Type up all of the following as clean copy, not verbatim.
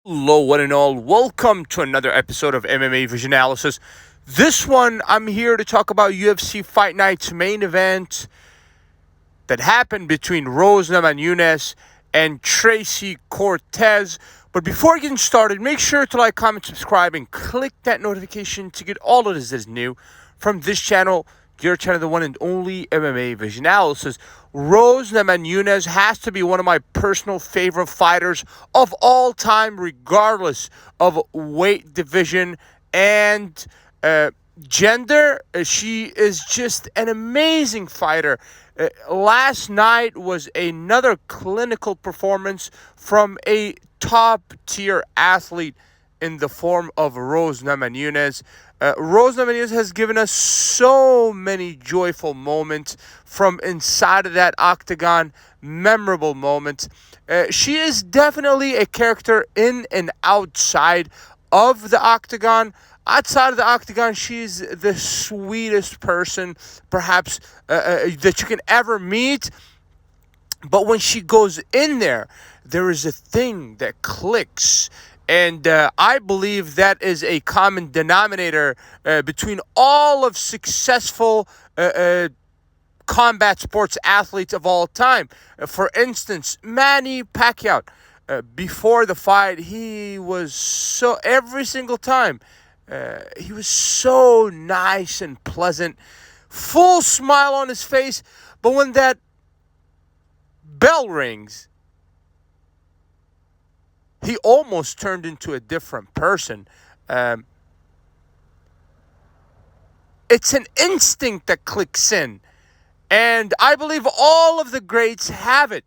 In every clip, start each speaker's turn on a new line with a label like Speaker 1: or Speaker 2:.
Speaker 1: Hello, one and all. Welcome to another episode of MMA Vision Analysis. This one, I'm here to talk about UFC Fight Night's main event that happened between Rose Namajunas and Tracy Cortez. But before getting started, make sure to like, comment, subscribe, and click that notification to get all of this that is new from this channel, your channel, the one and only MMA Vision Analysis. Rose Namajunas has to be one of my personal favorite fighters of all time, regardless of weight division and gender. She is just an amazing fighter. Last night was another clinical performance from a top-tier athlete in the form of Rose Namajunas. Rose Namajunas has given us so many joyful moments from inside of that octagon, memorable moments. She is definitely a character in and outside of the octagon. Outside of the octagon, she's the sweetest person, perhaps, that you can ever meet. But when she goes in there, there is a thing that clicks. And I believe that is a common denominator between all of successful combat sports athletes of all time. For instance, Manny Pacquiao. Before the fight, he was so, every single time, he was so nice and pleasant, full smile on his face. But when that bell rings, he almost turned into a different person. It's an instinct that clicks in. And I believe all of the greats have it.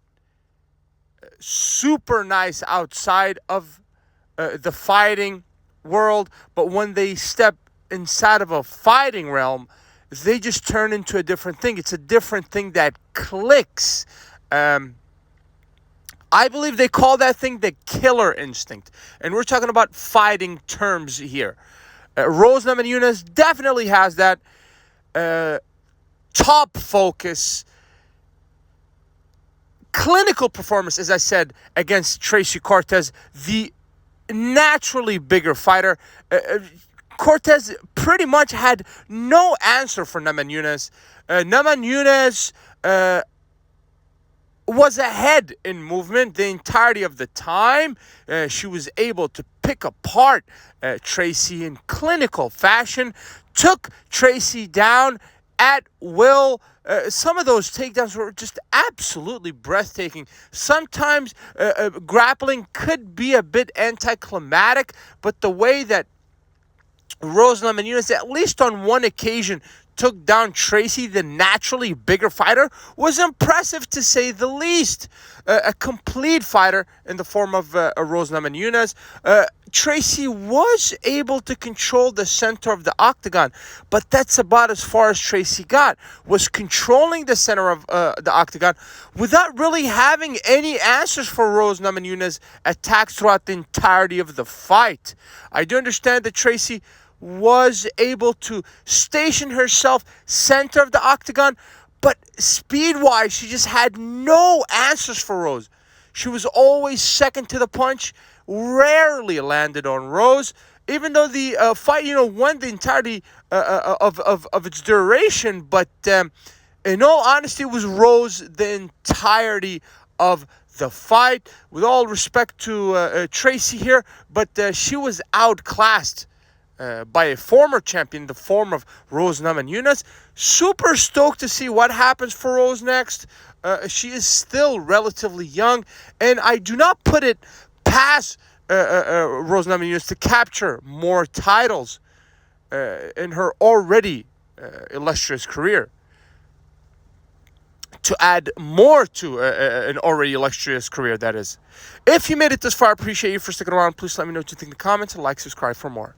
Speaker 1: Super nice outside of the fighting world. But when they step inside of a fighting realm, they just turn into a different thing. It's a different thing that clicks. I believe they call that thing the killer instinct. And we're talking about fighting terms here. Rose Namajunas definitely has that top focus, clinical performance, as I said, against Tracy Cortez, the naturally bigger fighter. Cortez pretty much had no answer for Namajunas. Namajunas was ahead in movement the entirety of the time. She was able to pick apart Tracy in clinical fashion, took Tracy down at will. Some of those takedowns were just absolutely breathtaking. Sometimes grappling could be a bit anticlimactic, but the way that Rose Namajunas, at least on one occasion, took down Tracy, the naturally bigger fighter, was impressive to say the least. A complete fighter in the form of Rose Namajunas. Tracy was able to control the center of the octagon, but that's about as far as Tracy got, was controlling the center of the octagon without really having any answers for Rose Namajunas' attacks throughout the entirety of the fight. I do understand that Tracy was able to station herself center of the octagon, but speed-wise, she just had no answers for Rose. She was always second to the punch, rarely landed on Rose, even though the fight, won the entirety of its duration. But in all honesty, it was Rose the entirety of the fight. With all respect to Tracy here, but she was outclassed by a former champion, the form of Rose Namajunas. Super stoked to see what happens for Rose next. She is still relatively young, and I do not put it past Rose Namajunas to capture more titles in her already illustrious career. To add more to an already illustrious career, that is. If you made it this far, I appreciate you for sticking around. Please let me know what you think in the comments and like, subscribe for more.